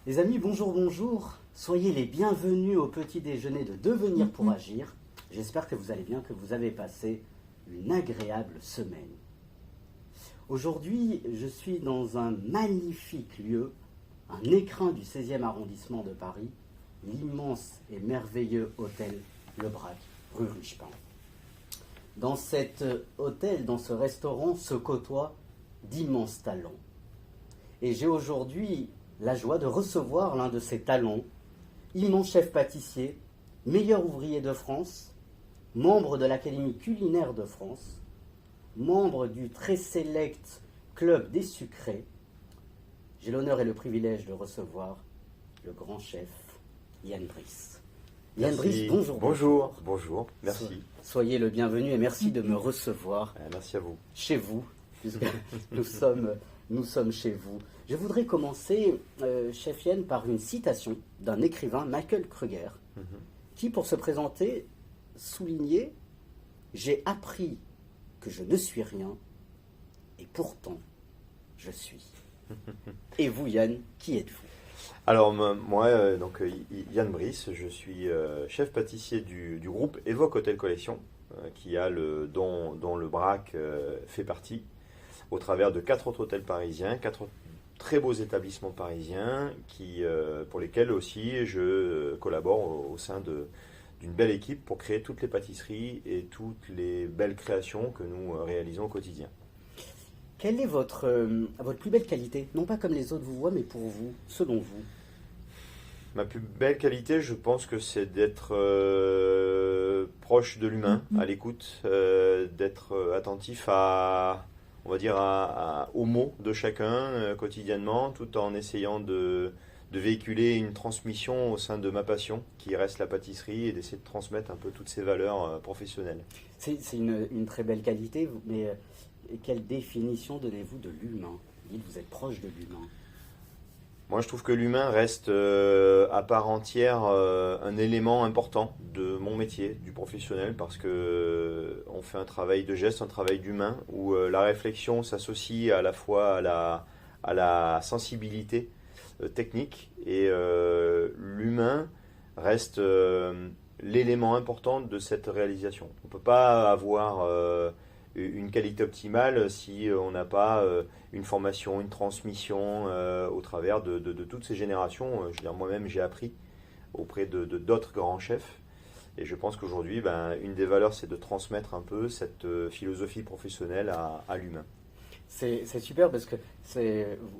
Les amis, bonjour, bonjour. Soyez les bienvenus au petit déjeuner de Devenir pour agir. J'espère que vous allez bien, que vous avez passé une agréable semaine. Aujourd'hui, je suis dans un magnifique lieu, un écrin du 16e arrondissement de Paris, l'immense et merveilleux hôtel Le Brac, rue Richepin. Dans cet hôtel, dans ce restaurant, se côtoient d'immenses talents. Et j'ai aujourd'hui la joie de recevoir l'un de ces talents, immense chef pâtissier, meilleur ouvrier de France, membre de l'Académie culinaire de France, membre du très sélect Club des Sucrés. J'ai l'honneur et le privilège de recevoir le grand chef Yann Brice. Yann Brice, bonjour. Bonjour, merci. Soyez le bienvenu et merci de me recevoir. Merci à vous. Chez vous, puisque nous sommes chez vous. Je voudrais commencer, chef Yann, par une citation d'un écrivain, Michael Kruger, qui, pour se présenter, soulignait « J'ai appris que je ne suis rien, et pourtant, je suis. » Et vous, Yann, qui êtes-vous? Alors moi, Yann Brice, je suis chef pâtissier du groupe Évoque Hôtel Collection, dont le Brac fait partie, au travers de 4 autres hôtels parisiens, 4 très beaux établissements parisiens pour lesquels aussi je collabore au sein d'une belle équipe pour créer toutes les pâtisseries et toutes les belles créations que nous réalisons au quotidien. Quelle est votre plus belle qualité? Non pas comme les autres vous voient, mais pour vous, selon vous. Ma plus belle qualité, je pense que c'est d'être proche de l'humain, à l'écoute, d'être attentif on va dire, aux mots de chacun quotidiennement, tout en essayant de véhiculer une transmission au sein de ma passion, qui reste la pâtisserie, et d'essayer de transmettre un peu toutes ces valeurs professionnelles. C'est une très belle qualité, mais quelle définition donnez-vous de l'humain? Dites, vous êtes proche de l'humain. Moi, je trouve que l'humain reste à part entière un élément important de mon métier, du professionnel, parce que on fait un travail de geste, un travail d'humain, où la réflexion s'associe à la fois à la sensibilité technique, et l'humain reste l'élément important de cette réalisation. On ne peut pas avoir une qualité optimale si on n'a pas une formation, une transmission au travers de toutes ces générations. Je veux dire, moi-même, j'ai appris auprès de d'autres grands chefs, et je pense qu'aujourd'hui, une des valeurs, c'est de transmettre un peu cette philosophie professionnelle à l'humain. C'est super parce que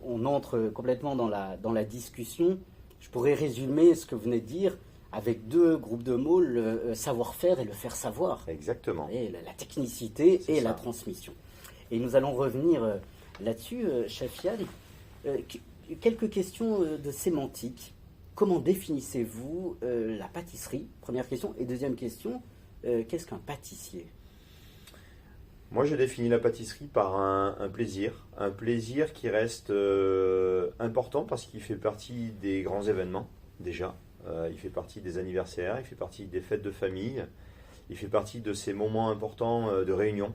on entre complètement dans la discussion. Je pourrais résumer ce que vous venez de dire avec 2 groupes de mots, le savoir-faire et le faire savoir. Exactement. Et la technicité et ça. La transmission. Et nous allons revenir là-dessus, chef Yann. Quelques questions de sémantique. Comment définissez-vous la pâtisserie? Première question. Et deuxième question, qu'est-ce qu'un pâtissier? Moi, je définis la pâtisserie par un plaisir qui reste important parce qu'il fait partie des grands événements, déjà. Il fait partie des anniversaires, il fait partie des fêtes de famille, il fait partie de ces moments importants de réunion,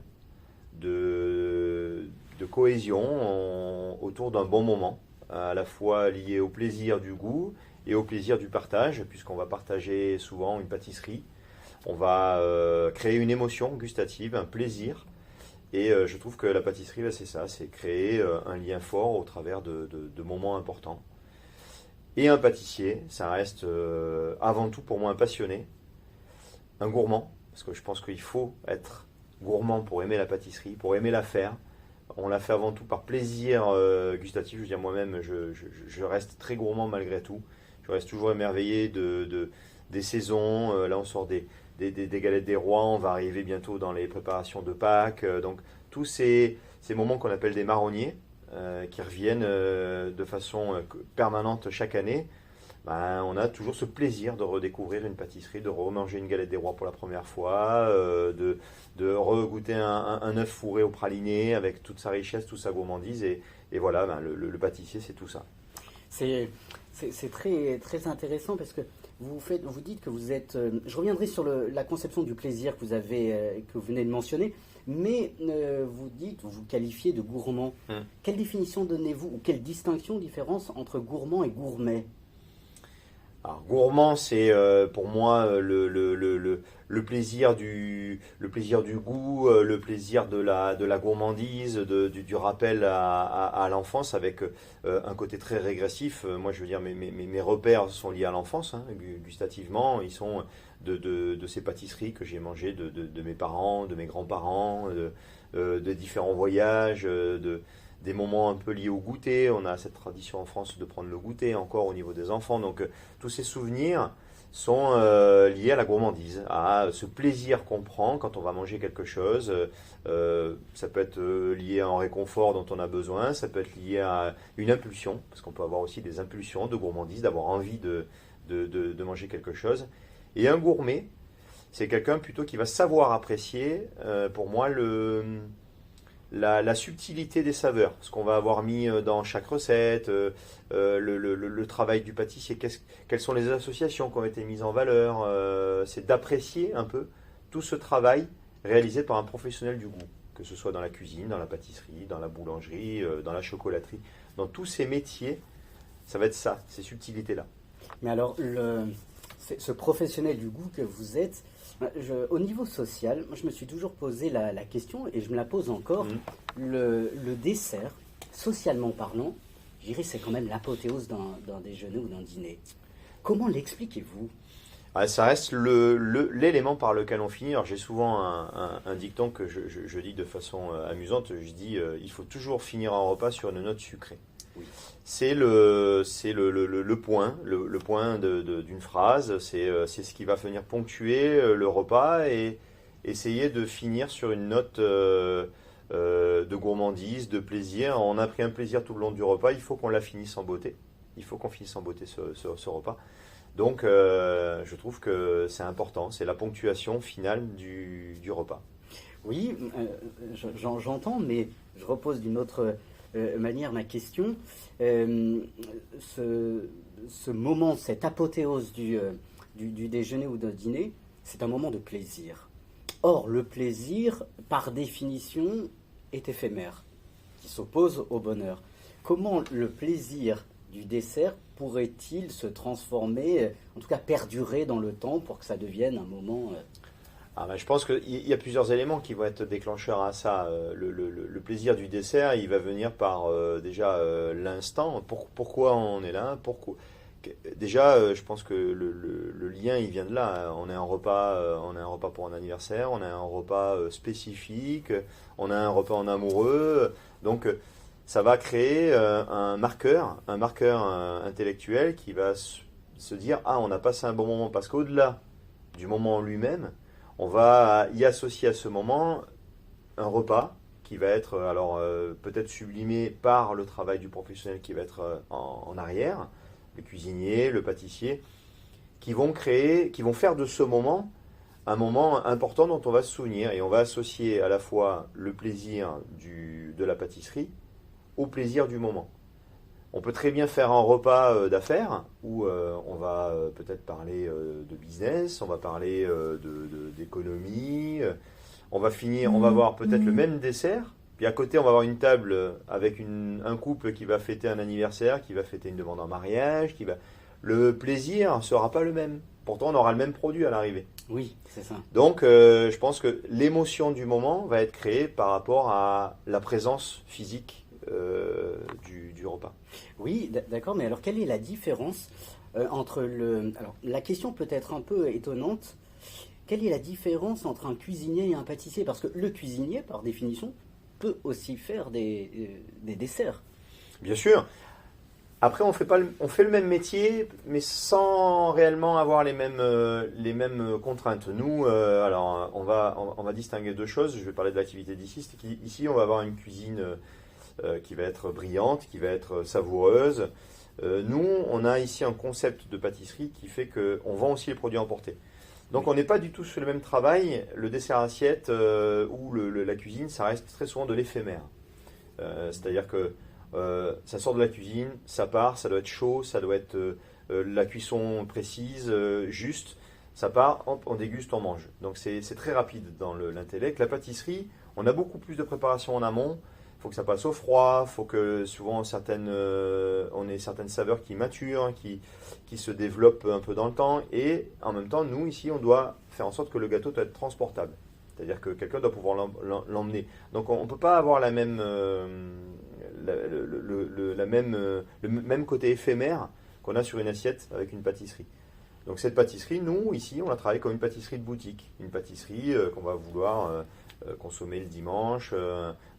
de cohésion autour d'un bon moment, à la fois lié au plaisir du goût et au plaisir du partage, puisqu'on va partager souvent une pâtisserie. On va créer une émotion gustative, un plaisir. Et je trouve que la pâtisserie, c'est ça, c'est créer un lien fort au travers de moments importants. Et un pâtissier, ça reste avant tout pour moi un passionné, un gourmand, parce que je pense qu'il faut être gourmand pour aimer la pâtisserie, pour aimer la faire. On la fait avant tout par plaisir gustatif. Je veux dire, moi-même, je reste très gourmand malgré tout. Je reste toujours émerveillé des saisons. Là, on sort des galettes des rois, on va arriver bientôt dans les préparations de Pâques. Donc, tous ces moments qu'on appelle des marronniers, qui reviennent de façon permanente chaque année, on a toujours ce plaisir de redécouvrir une pâtisserie, de remanger une galette des rois pour la première fois, de regoûter un œuf fourré au praliné avec toute sa richesse, toute sa gourmandise. Et voilà, le pâtissier, c'est tout ça. C'est très, très intéressant parce que vous dites que vous êtes... je reviendrai sur la conception du plaisir que vous venez de mentionner, Mais vous dites, vous qualifiez de gourmand. Quelle définition donnez-vous, ou quelle distinction, différence entre gourmand et gourmet? Alors, gourmand, c'est pour moi le plaisir le plaisir du goût, le plaisir de la gourmandise, du rappel à l'enfance avec un côté très régressif. Moi, je veux dire, mes repères sont liés à l'enfance, hein, gustativement. Ils sont de ces pâtisseries que j'ai mangées de mes parents, de mes grands-parents, de différents voyages, des moments un peu liés au goûter. On a cette tradition en France de prendre le goûter encore au niveau des enfants. Donc tous ces souvenirs sont liés à la gourmandise, à ce plaisir qu'on prend quand on va manger quelque chose. Ça peut être lié à un réconfort dont on a besoin, ça peut être lié à une impulsion, parce qu'on peut avoir aussi des impulsions de gourmandise, d'avoir envie de manger quelque chose. Et un gourmet, c'est quelqu'un plutôt qui va savoir apprécier, pour moi, la subtilité des saveurs, ce qu'on va avoir mis dans chaque recette, le travail du pâtissier, quelles sont les associations qui ont été mises en valeur, c'est d'apprécier un peu tout ce travail réalisé par un professionnel du goût, que ce soit dans la cuisine, dans la pâtisserie, dans la boulangerie, dans la chocolaterie, dans tous ces métiers, ça va être ça, ces subtilités-là. Mais alors, ce professionnel du goût que vous êtes, au niveau social, je me suis toujours posé la question, et je me la pose encore, le dessert, socialement parlant, je dirais c'est quand même l'apothéose d'un déjeuner ou d'un dîner. Comment l'expliquez-vous? Ça reste l'élément par lequel on finit. Alors j'ai souvent un dicton que je dis de façon amusante, je dis il faut toujours finir un repas sur une note sucrée. Oui. C'est le point, le point d'une phrase, c'est ce qui va venir ponctuer le repas et essayer de finir sur une note de gourmandise, de plaisir. On a pris un plaisir tout le long du repas, il faut qu'on la finisse en beauté. Il faut qu'on finisse en beauté ce repas. Donc je trouve que c'est important, c'est la ponctuation finale du repas. Oui, j'entends, mais je repose d'une autre manière ma question. Ce moment, cette apothéose du déjeuner ou du dîner, c'est un moment de plaisir. Or, le plaisir, par définition, est éphémère, qui s'oppose au bonheur. Comment le plaisir du dessert pourrait-il se transformer, en tout cas perdurer dans le temps pour que ça devienne un moment... Je pense qu'il y a plusieurs éléments qui vont être déclencheurs à ça. Le plaisir du dessert, il va venir par déjà l'instant. Pourquoi on est là? Déjà, je pense que le lien, il vient de là. On a un repas pour un anniversaire, on a un repas spécifique, on a un repas en amoureux. Donc, ça va créer un marqueur intellectuel qui va se dire, ah, on a passé un bon moment, parce qu'au-delà du moment en lui-même, on va y associer à ce moment un repas qui va être peut-être sublimé par le travail du professionnel qui va être en arrière, le cuisinier, le pâtissier, qui vont faire de ce moment un moment important dont on va se souvenir, et on va associer à la fois le plaisir de la pâtisserie au plaisir du moment. On peut très bien faire un repas d'affaires où on va peut-être parler de business, on va parler d'économie, on va avoir peut-être le même dessert, puis à côté on va avoir une table avec un couple qui va fêter un anniversaire, qui va fêter une demande en mariage, le plaisir ne sera pas le même. Pourtant on aura le même produit à l'arrivée. Oui, c'est ça. Donc je pense que l'émotion du moment va être créée par rapport à la présence physique du repas. Oui, d'accord, mais alors quelle est la différence entre Alors, la question peut être un peu étonnante. Quelle est la différence entre un cuisinier et un pâtissier? Parce que le cuisinier, par définition, peut aussi faire des desserts. Bien sûr. Après, on fait le même métier, mais sans réellement avoir les mêmes contraintes. Nous, alors, on va distinguer deux choses. Je vais parler de l'activité d'ici. C'est qu'ici, on va avoir une cuisine qui va être brillante, qui va être savoureuse. Nous, on a ici un concept de pâtisserie qui fait qu'on vend aussi les produits emportés. Donc on n'est pas du tout sur le même travail. Le dessert assiette ou la cuisine, ça reste très souvent de l'éphémère. C'est-à-dire que ça sort de la cuisine, ça part, ça doit être chaud, ça doit être la cuisson précise, juste. Ça part, hop, on déguste, on mange. Donc c'est très rapide dans l'intellect. La pâtisserie, On a beaucoup plus de préparation en amont. Il faut que ça passe au froid, il faut que souvent on ait certaines saveurs qui maturent, qui se développent un peu dans le temps. Et en même temps, nous, ici, on doit faire en sorte que le gâteau doit être transportable. C'est-à-dire que quelqu'un doit pouvoir l'emmener. Donc on ne peut pas avoir la même, le même côté éphémère qu'on a sur une assiette avec une pâtisserie. Donc cette pâtisserie, nous, ici, on la travaille comme une pâtisserie de boutique. Une pâtisserie qu'on va vouloir consommer le dimanche,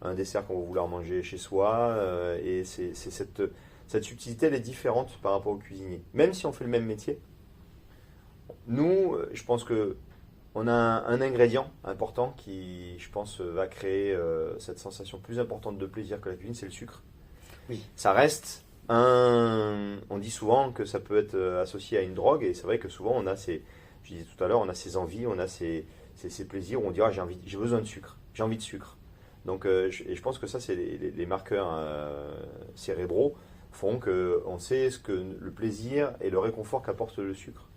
un dessert qu'on va vouloir manger chez soi. Et c'est cette subtilité, elle est différente par rapport au cuisinier. Même si on fait le même métier, nous, je pense que on a un ingrédient important qui, je pense, va créer cette sensation plus importante de plaisir que la cuisine, c'est le sucre. Oui. Ça reste on dit souvent que ça peut être associé à une drogue, et c'est vrai que souvent je disais tout à l'heure, on a ces envies, on a ces plaisirs où on dira j'ai besoin de sucre, j'ai envie de sucre. Donc, je pense que ça, c'est les marqueurs cérébraux font qu'on sait ce que le plaisir et le réconfort qu'apporte le sucre.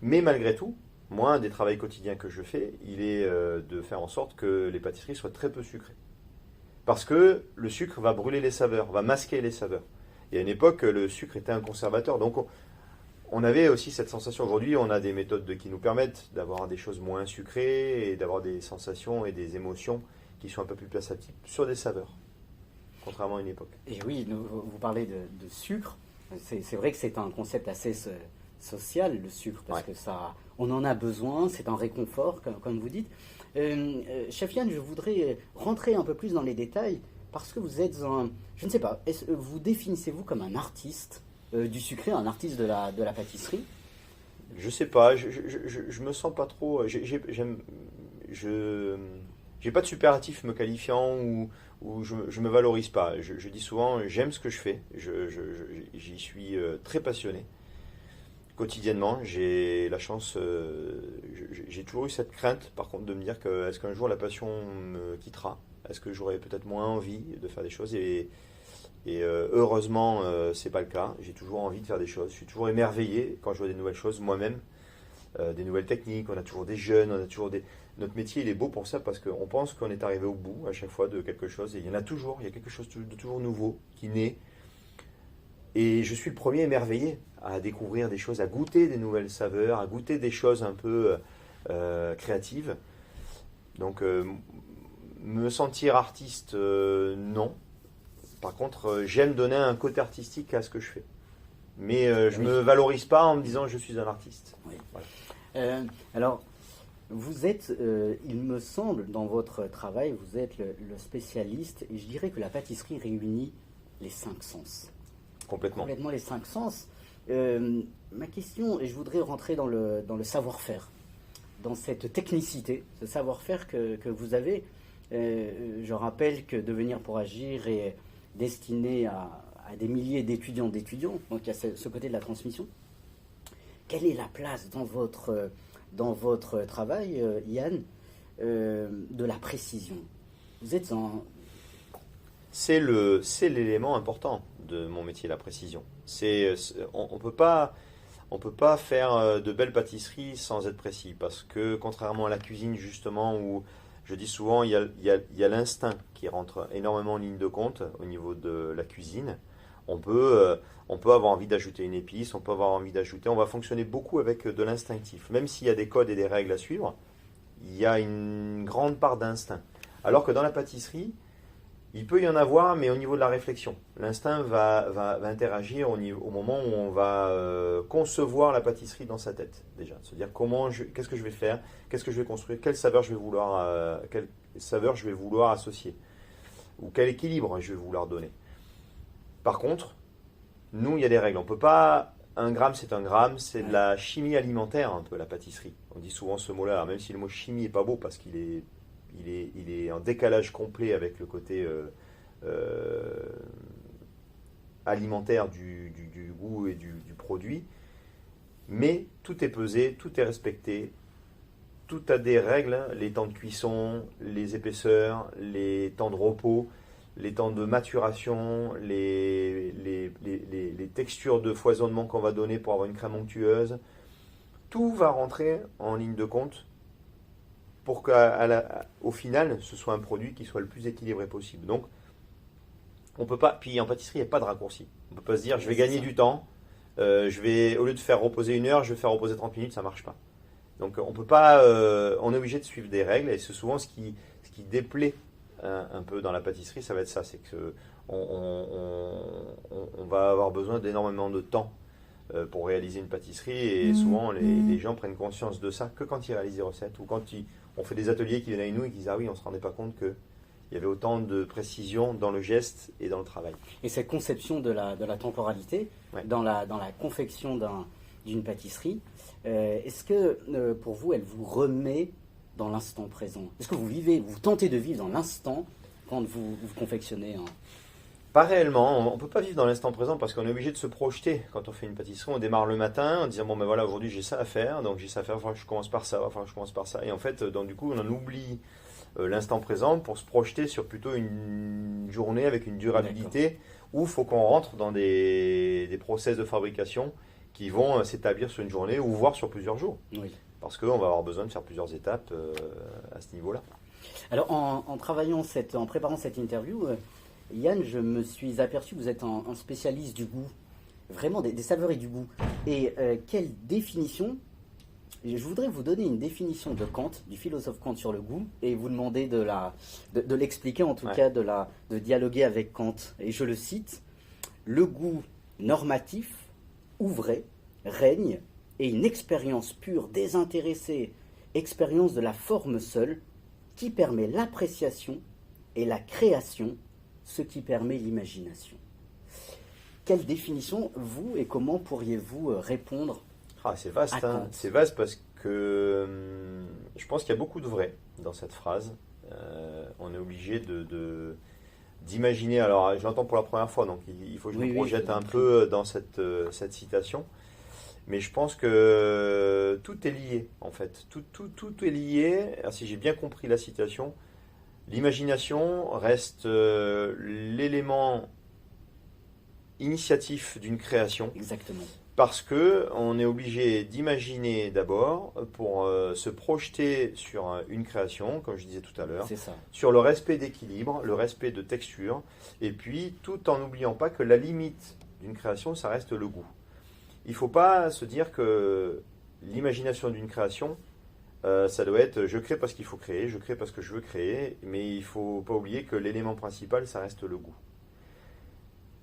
Mais malgré tout, moi, un des travaux quotidiens que je fais, il est de faire en sorte que les pâtisseries soient très peu sucrées. Parce que le sucre va brûler les saveurs, va masquer les saveurs. Et à une époque, le sucre était un conservateur. Donc, on avait aussi cette sensation. Aujourd'hui, on a des méthodes qui nous permettent d'avoir des choses moins sucrées et d'avoir des sensations et des émotions qui sont un peu plus perceptibles sur des saveurs, contrairement à une époque. Et oui, vous parlez de sucre. C'est vrai que c'est un concept assez social, le sucre, parce que on en a besoin, c'est un réconfort, comme vous dites. Chef Yann, je voudrais rentrer un peu plus dans les détails, parce que vous êtes je ne sais pas, vous définissez-vous comme un artiste du sucré, un artiste de la pâtisserie? Je sais pas, je me sens pas trop. J'ai pas de superlatif me qualifiant ou je me valorise pas. Je dis souvent, j'aime ce que je fais, j'y suis très passionné. Quotidiennement, j'ai la chance, j'ai toujours eu cette crainte, par contre, de me dire que est-ce qu'un jour la passion me quittera? Est-ce que j'aurai peut-être moins envie de faire des choses? Et heureusement, c'est pas le cas. J'ai toujours envie de faire des choses. Je suis toujours émerveillé quand je vois des nouvelles choses moi-même, des nouvelles techniques. On a toujours des jeunes, on a toujours des. Notre métier, il est beau pour ça parce qu'on pense qu'on est arrivé au bout à chaque fois de quelque chose. Et il y en a toujours. Il y a quelque chose de toujours nouveau qui naît. Et je suis le premier émerveillé à découvrir des choses, à goûter des nouvelles saveurs, à goûter des choses un peu créatives. Donc, me sentir artiste, non. Par contre, j'aime donner un côté artistique à ce que je fais. Mais je ne me valorise pas en me disant je suis un artiste. Oui. Voilà. Alors, vous êtes, il me semble, dans votre travail, vous êtes le spécialiste, et je dirais que la pâtisserie réunit les 5 sens. Complètement les 5 sens. Ma question, et je voudrais rentrer dans le savoir-faire, dans cette technicité, ce savoir-faire que vous avez. Je rappelle que Devenir pour agir est destiné à des milliers d'étudiants, donc il y a ce côté de la transmission. Quelle est la place dans votre travail, Yann, de la précision? Vous êtes C'est l'élément important de mon métier, la précision. On peut pas faire de belles pâtisseries sans être précis, parce que contrairement à la cuisine justement, où je dis souvent il y a l'instinct qui rentre énormément en ligne de compte au niveau de la cuisine. On peut avoir envie d'ajouter une épice, on va fonctionner beaucoup avec de l'instinctif. Même s'il y a des codes et des règles à suivre, il y a une grande part d'instinct. Alors que dans la pâtisserie, il peut y en avoir, mais au niveau de la réflexion. L'instinct va interagir au moment où on va concevoir la pâtisserie dans sa tête, déjà. Se dire qu'est-ce que je vais faire, qu'est-ce que je vais construire, quelle saveur je vais vouloir associer, ou quel équilibre je vais vouloir donner. Par contre, nous, il y a des règles. On peut pas. Un gramme, c'est un gramme. C'est de la chimie alimentaire, un peu, la pâtisserie. On dit souvent ce mot-là, alors même si le mot chimie est pas beau parce qu'il est en décalage complet avec le côté alimentaire du goût et du produit. Mais tout est pesé, tout est respecté. Tout a des règles, les temps de cuisson, les épaisseurs, les temps de repos, les temps de maturation, les textures de foisonnement qu'on va donner pour avoir une crème onctueuse. Tout va rentrer en ligne de compte pour qu'au final, ce soit un produit qui soit le plus équilibré possible. Donc, on peut pas. Puis en pâtisserie, il n'y a pas de raccourci. On ne peut pas se dire, je vais gagner du temps. Au lieu de faire reposer 1 heure, je vais faire reposer 30 minutes, ça ne marche pas. Donc, on peut pas. On est obligé de suivre des règles, et c'est souvent ce qui déplaît un peu dans la pâtisserie, ça va être ça, c'est que on va avoir besoin d'énormément de temps pour réaliser une pâtisserie, et souvent les gens prennent conscience de ça que quand ils réalisent des recettes, ou quand on fait des ateliers qui viennent avec nous et qui disent ah oui, on ne se rendait pas compte qu'il y avait autant de précision dans le geste et dans le travail. Et cette conception de la temporalité dans la confection d'une pâtisserie, est-ce que pour vous, elle vous remet dans l'instant présent? Est-ce que vous tentez de vivre dans l'instant quand vous confectionnez Pas réellement, on ne peut pas vivre dans l'instant présent parce qu'on est obligé de se projeter. Quand on fait une pâtisserie, on démarre le matin en disant bon ben voilà, aujourd'hui j'ai ça à faire, donc j'ai ça à faire, il va falloir que je commence par ça, il va falloir que je commence par ça. Et en fait, donc, du coup, on en oublie l'instant présent pour se projeter sur plutôt une journée avec une durabilité où il faut qu'on rentre dans des process de fabrication qui vont s'établir sur une journée ou voire sur plusieurs jours. Oui. Parce qu'on va avoir besoin de faire plusieurs étapes à ce niveau-là. Alors en préparant cette interview, Yann, je me suis aperçu que vous êtes un spécialiste du goût, vraiment des saveurs et du goût. Et quelle définition? Je voudrais vous donner une définition de Kant, du philosophe Kant sur le goût, et vous demander de l'expliquer, en tout cas de dialoguer avec Kant. Et je le cite: le goût normatif, ouvré, règne, et une expérience pure, désintéressée, expérience de la forme seule, qui permet l'appréciation et la création, ce qui permet l'imagination. Quelle définition, vous, et comment pourriez-vous répondre? C'est vaste, hein. C'est vaste parce que je pense qu'il y a beaucoup de vrai dans cette phrase. On est obligé d'imaginer, alors je l'entends pour la première fois, donc il faut que je me projette un peu dans cette citation. Mais je pense que tout est lié, en fait. Tout est lié. Alors, si j'ai bien compris la citation, l'imagination reste l'élément initiatif d'une création. Exactement. Parce qu'on est obligé d'imaginer d'abord pour se projeter sur une création, comme je disais tout à l'heure, sur le respect d'équilibre, le respect de texture, et puis tout en n'oubliant pas que la limite d'une création, ça reste le goût. Il ne faut pas se dire que l'imagination d'une création, ça doit être je crée parce qu'il faut créer, je crée parce que je veux créer, mais il ne faut pas oublier que l'élément principal, ça reste le goût.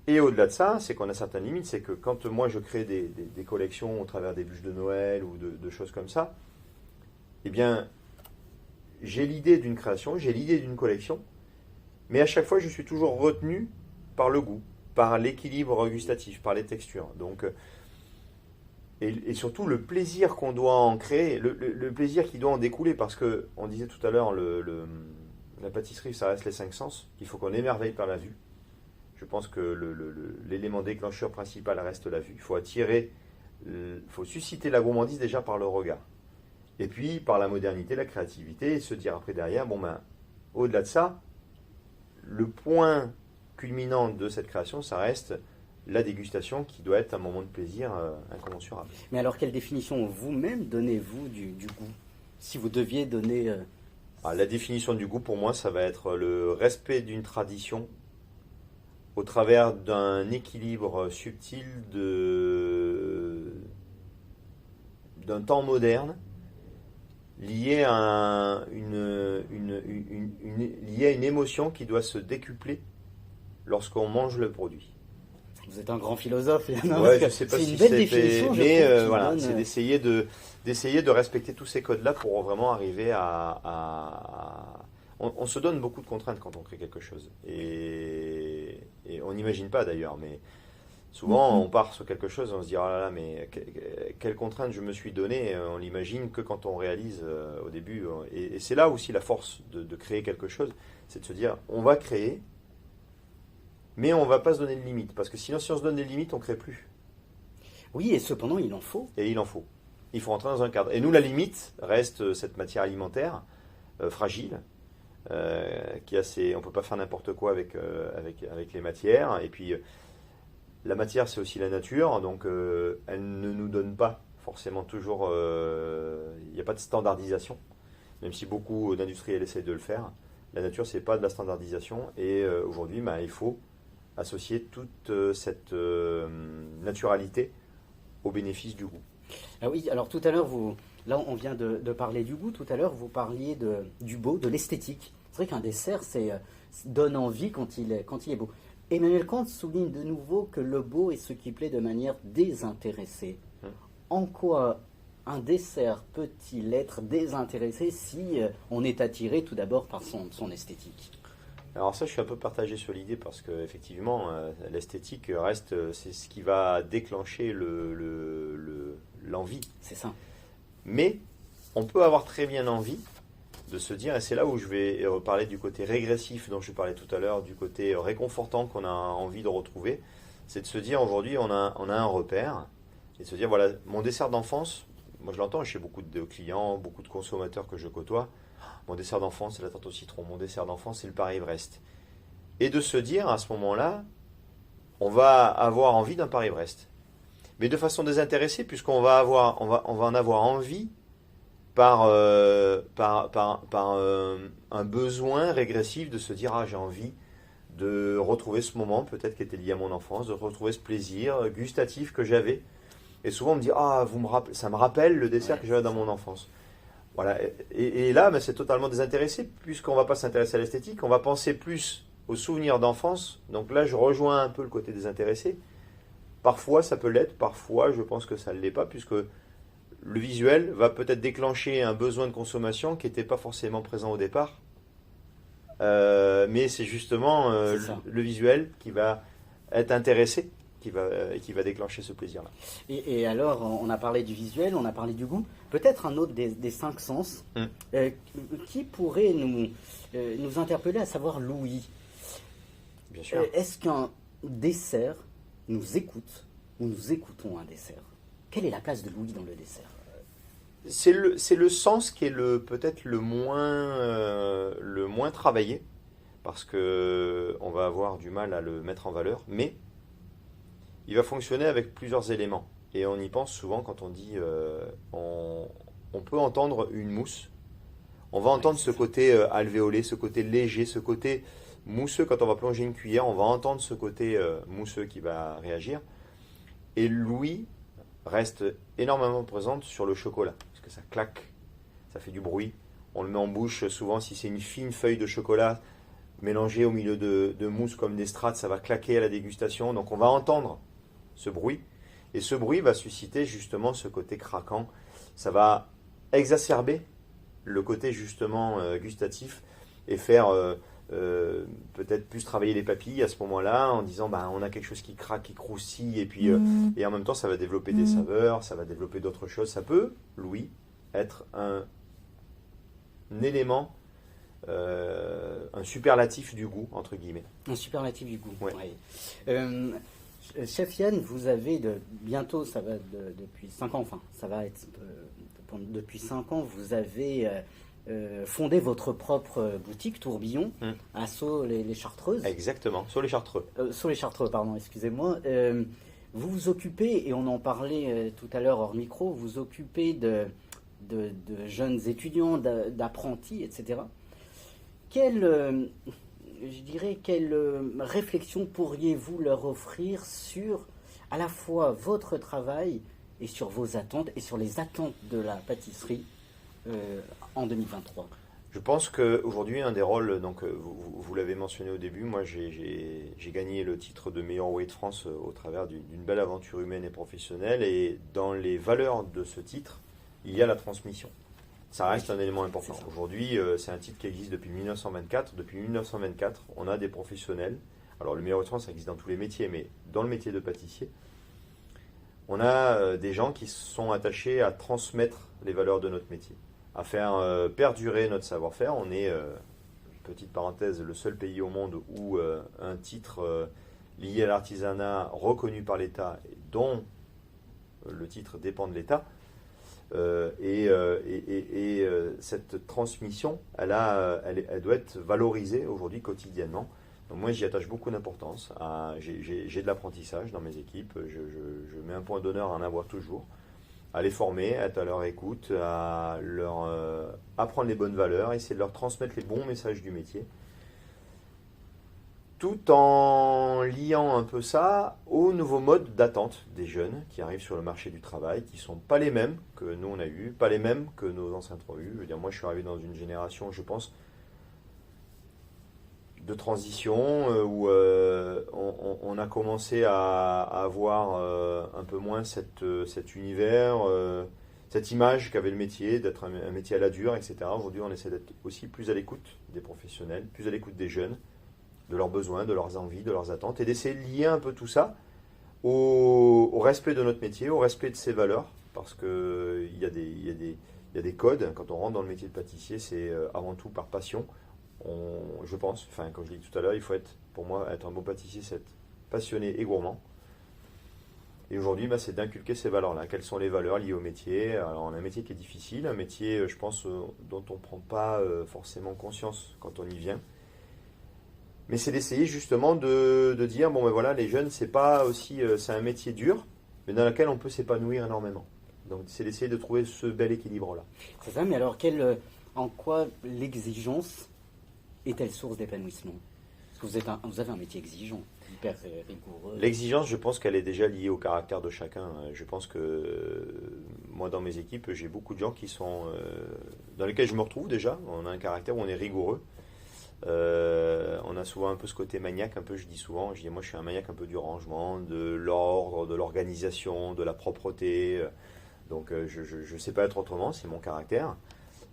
Et au-delà de ça, c'est qu'on a certaines limites, c'est que quand moi je crée des collections au travers des bûches de Noël ou de choses comme ça, eh bien, j'ai l'idée d'une création, j'ai l'idée d'une collection, mais à chaque fois je suis toujours retenu par le goût, par l'équilibre gustatif, par les textures. Donc, et surtout le plaisir qu'on doit en créer, le plaisir qui doit en découler, parce que on disait tout à l'heure, la pâtisserie, ça reste les 5 sens, il faut qu'on émerveille par la vue. Je pense que l'élément déclencheur principal reste la vue. Il faut faut susciter la gourmandise déjà par le regard. Et puis par la modernité, la créativité, et se dire après derrière, au-delà de ça, le point culminant de cette création, ça reste la dégustation qui doit être un moment de plaisir incommensurable. Mais alors, quelle définition vous-même donnez-vous du goût? Si vous deviez donner... La définition du goût, pour moi, ça va être le respect d'une tradition au travers d'un équilibre subtil d'un temps moderne lié à lié à une émotion qui doit se décupler lorsqu'on mange le produit. Vous êtes un grand philosophe. Ouais, je sais pas si belle définition, mais voilà, c'est d'essayer de respecter tous ces codes-là pour vraiment arriver on se donne beaucoup de contraintes quand on crée quelque chose. Et on n'imagine pas d'ailleurs, mais souvent on part sur quelque chose, on se dit oh là là, mais quelle contrainte je me suis donnée. On l'imagine que quand on réalise au début. Et c'est là aussi la force de créer quelque chose, c'est de se dire on va créer, mais on ne va pas se donner de limites. Parce que sinon, si on se donne des limites, on ne crée plus. Oui, et cependant, il en faut. Et il en faut. Il faut rentrer dans un cadre. Et nous, la limite reste cette matière alimentaire fragile. On ne peut pas faire n'importe quoi avec les matières. Et puis, la matière, c'est aussi la nature. Donc, elle ne nous donne pas forcément toujours... Il n'y a pas de standardisation. même si beaucoup d'industriels essayent de le faire. La nature, c'est pas de la standardisation. Et aujourd'hui, il faut associer toute cette naturalité au bénéfice du goût. Ah oui, alors tout à l'heure, là on vient de parler du goût, tout à l'heure vous parliez du beau, de l'esthétique. C'est vrai qu'un dessert donne envie quand il est beau. Emmanuel Kant souligne de nouveau que le beau est ce qui plaît de manière désintéressée. En quoi un dessert peut-il être désintéressé si on est attiré tout d'abord par son esthétique? Alors ça, je suis un peu partagé sur l'idée parce que effectivement, l'esthétique reste, c'est ce qui va déclencher l'envie. C'est ça. Mais on peut avoir très bien envie de se dire, et c'est là où je vais reparler du côté régressif dont je parlais tout à l'heure, du côté réconfortant qu'on a envie de retrouver, c'est de se dire aujourd'hui on a un repère, et de se dire voilà, mon dessert d'enfance, moi je l'entends chez beaucoup de clients, beaucoup de consommateurs que je côtoie, mon dessert d'enfance c'est la tarte au citron, mon dessert d'enfance c'est le Paris-Brest. Et de se dire à ce moment-là, on va avoir envie d'un Paris-Brest. Mais de façon désintéressée, puisqu'on va en avoir envie par un besoin régressif de se dire j'ai envie de retrouver ce moment peut-être qui était lié à mon enfance, de retrouver ce plaisir gustatif que j'avais. Et souvent on me dit ça me rappelle le dessert que j'avais dans mon enfance. Voilà. Et là c'est totalement désintéressé puisqu'on ne va pas s'intéresser à l'esthétique, on va penser plus aux souvenirs d'enfance. Donc là je rejoins un peu le côté désintéressé. Parfois ça peut l'être, parfois je pense que ça ne l'est pas puisque le visuel va peut-être déclencher un besoin de consommation qui n'était pas forcément présent au départ. Mais c'est justement le visuel qui va être intéressé, qui va déclencher ce plaisir-là. Et alors, on a parlé du visuel, on a parlé du goût. Peut-être un autre des cinq sens qui pourrait nous interpeller, à savoir l'ouïe. Bien sûr. Est-ce qu'un dessert nous écoute ou nous écoutons un dessert? Quelle est la place de l'ouïe dans le dessert? C'est le sens qui est peut-être le moins travaillé, parce qu'on va avoir du mal à le mettre en valeur, mais il va fonctionner avec plusieurs éléments. Et on y pense souvent quand on dit on peut entendre une mousse, on va entendre ce côté alvéolé, ce côté léger, ce côté mousseux. Quand on va plonger une cuillère, on va entendre ce côté mousseux qui va réagir. Et l'ouïe reste énormément présente sur le chocolat, parce que ça claque, ça fait du bruit. On le met en bouche souvent si c'est une fine feuille de chocolat mélangée au milieu de mousse comme des strates, ça va claquer à la dégustation. Donc on va entendre ce bruit, et ce bruit va susciter justement ce côté craquant. Ça va exacerber le côté justement gustatif et faire peut-être plus travailler les papilles à ce moment-là en disant on a quelque chose qui craque, qui croustille, et puis et en même temps ça va développer des saveurs, ça va développer d'autres choses. Ça peut, l'ouïe, être un élément, un superlatif du goût, entre guillemets. Un superlatif du goût. Ouais. Oui. Chef Yann, vous avez bientôt, ça va depuis 5 ans, enfin ça va être depuis 5 ans, vous avez fondé votre propre boutique Tourbillon à Sceaux-les-Chartreuses. Exactement, sur les Chartreux. Sceaux-les-Chartreux, pardon, excusez-moi. Vous vous occupez, et on en parlait tout à l'heure hors micro, vous vous occupez de jeunes étudiants, d'apprentis, etc. Quelle réflexion pourriez-vous leur offrir sur à la fois votre travail et sur vos attentes et sur les attentes de la pâtisserie en 2023? Je pense qu'aujourd'hui, un des rôles, donc vous l'avez mentionné au début, moi j'ai gagné le titre de meilleur ouvrier de France au travers d'une belle aventure humaine et professionnelle, et dans les valeurs de ce titre, il y a la transmission. Ça reste un élément important. Aujourd'hui, c'est un titre qui existe depuis 1924. Depuis 1924, on a des professionnels. Alors le meilleur ouvrier de France, ça existe dans tous les métiers, mais dans le métier de pâtissier, on a des gens qui sont attachés à transmettre les valeurs de notre métier, à faire perdurer notre savoir-faire. On est, petite parenthèse, le seul pays au monde où un titre lié à l'artisanat reconnu par l'État, dont le titre dépend de l'État, cette transmission, elle doit être valorisée aujourd'hui quotidiennement. Donc moi j'y attache beaucoup d'importance. J'ai de l'apprentissage dans mes équipes, je mets un point d'honneur à en avoir toujours. à les former, à être à leur écoute, à leur apprendre les bonnes valeurs, essayer de leur transmettre les bons messages du métier, tout en liant un peu ça aux nouveaux modes d'attente des jeunes qui arrivent sur le marché du travail, qui ne sont pas les mêmes que nous on a eu, pas les mêmes que nos ancêtres ont eu. Je veux dire, moi je suis arrivé dans une génération, je pense, de transition où on a commencé à avoir un peu moins cet univers, cette image qu'avait le métier, d'être un métier à la dure, etc. Aujourd'hui, on essaie d'être aussi plus à l'écoute des professionnels, plus à l'écoute des jeunes, de leurs besoins, de leurs envies, de leurs attentes, et d'essayer de lier un peu tout ça au respect de notre métier, au respect de ses valeurs, parce qu'il y a des codes. Quand on rentre dans le métier de pâtissier, c'est avant tout par passion. Je pense, enfin, comme je l'ai dit tout à l'heure, il faut être, pour moi, être un bon pâtissier, c'est être passionné et gourmand. Et aujourd'hui, c'est d'inculquer ces valeurs-là. Quelles sont les valeurs liées au métier? Alors, on a un métier qui est difficile, un métier, je pense, dont on ne prend pas forcément conscience quand on y vient. Mais c'est d'essayer justement de dire, bon ben voilà, les jeunes, c'est pas aussi, c'est un métier dur, mais dans lequel on peut s'épanouir énormément. Donc c'est d'essayer de trouver ce bel équilibre-là. C'est ça, mais alors en quoi l'exigence est-elle source d'épanouissement? Parce que vous avez un métier exigeant, hyper rigoureux. L'exigence, je pense qu'elle est déjà liée au caractère de chacun. Je pense que moi, dans mes équipes, j'ai beaucoup de gens qui sont dans lesquels je me retrouve déjà. On a un caractère où on est rigoureux. On a souvent un peu ce côté maniaque, un peu, je dis moi je suis un maniaque un peu du rangement, de l'ordre, de l'organisation, de la propreté. Donc je sais pas être autrement, c'est mon caractère.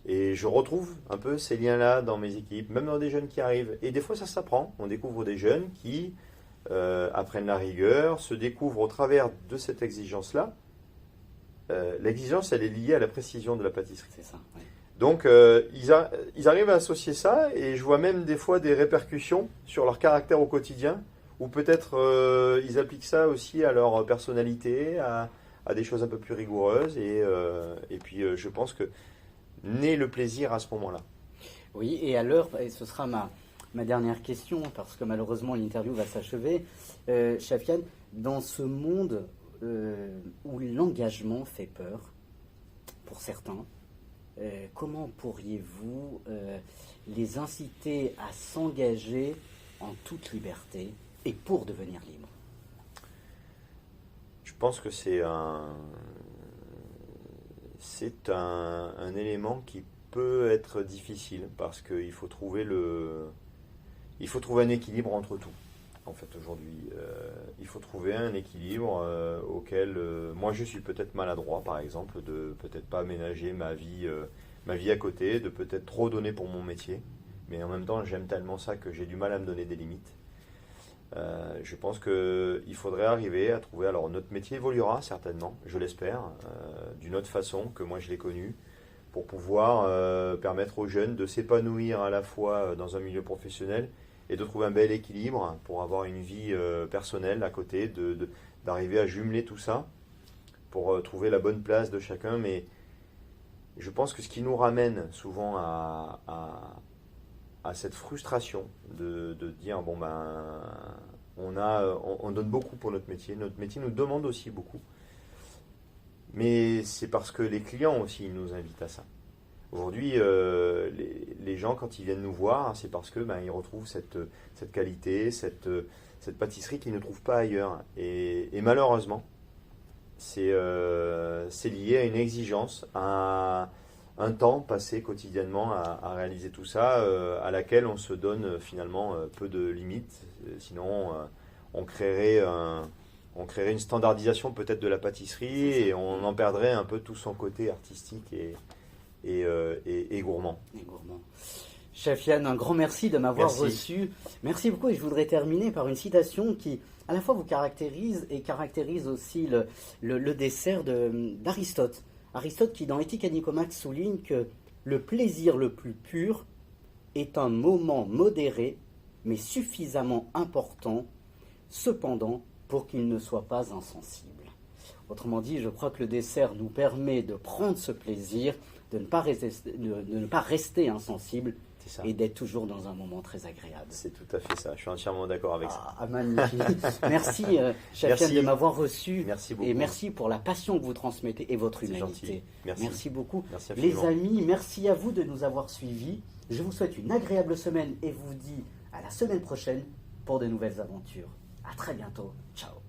Et je retrouve un peu ces liens-là dans mes équipes, même dans des jeunes qui arrivent. Et des fois, ça s'apprend. On découvre des jeunes qui apprennent la rigueur, se découvrent au travers de cette exigence-là. L'exigence, elle est liée à la précision de la pâtisserie. C'est ça, oui. Donc, ils arrivent à associer ça, et je vois même des fois des répercussions sur leur caractère au quotidien, ou peut-être ils appliquent ça aussi à leur personnalité, à des choses un peu plus rigoureuses, et puis je pense que naît le plaisir à ce moment-là. Oui, et à l'heure, et ce sera ma dernière question, parce que malheureusement l'interview va s'achever, Chef Yann, dans ce monde où l'engagement fait peur, pour certains, comment pourriez-vous les inciter à s'engager en toute liberté et pour devenir libre? Je pense que c'est un élément qui peut être difficile, parce qu'il faut trouver un équilibre entre tout. En fait, aujourd'hui, il faut trouver un équilibre auquel moi je suis peut-être maladroit, par exemple, de peut-être pas aménager ma vie à côté, de peut-être trop donner pour mon métier, mais en même temps j'aime tellement ça que j'ai du mal à me donner des limites. Je pense qu'il faudrait arriver à trouver, alors notre métier évoluera certainement, je l'espère, d'une autre façon que moi je l'ai connu, pour pouvoir permettre aux jeunes de s'épanouir à la fois dans un milieu professionnel et de trouver un bel équilibre pour avoir une vie personnelle à côté, d'arriver à jumeler tout ça pour trouver la bonne place de chacun. Mais je pense que ce qui nous ramène souvent à cette frustration de dire, bon ben, on donne beaucoup pour notre métier nous demande aussi beaucoup, mais c'est parce que les clients aussi nous invitent à ça. Aujourd'hui, les gens, quand ils viennent nous voir, c'est parce que ils retrouvent cette qualité, cette pâtisserie qu'ils ne trouvent pas ailleurs. Et malheureusement, c'est lié à une exigence, à un temps passé quotidiennement à réaliser tout ça, à laquelle on se donne finalement peu de limites. Sinon, on créerait une standardisation peut-être de la pâtisserie, et on en perdrait un peu tout son côté artistique et gourmand. Et gourmand. Chef Yann, un grand merci de m'avoir reçu. Merci beaucoup, et je voudrais terminer par une citation qui à la fois vous caractérise et caractérise aussi le dessert d'Aristote. Aristote qui dans Éthique à Nicomaque souligne que le plaisir le plus pur est un moment modéré mais suffisamment important cependant pour qu'il ne soit pas insensible. Autrement dit, je crois que le dessert nous permet de prendre ce plaisir, de ne pas rester insensible C'est ça. et d'être toujours dans un moment très agréable. C'est tout à fait ça. Je suis entièrement d'accord avec ça. Ah, magnifique. Merci, chef Merci. de m'avoir reçu. Merci beaucoup. Et merci pour la passion que vous transmettez et votre C'est humanité. gentil. Merci. Beaucoup. Merci Les infiniment. amis, merci à vous de nous avoir suivis. Je vous souhaite une agréable semaine et vous dis à la semaine prochaine pour de nouvelles aventures. À très bientôt. Ciao.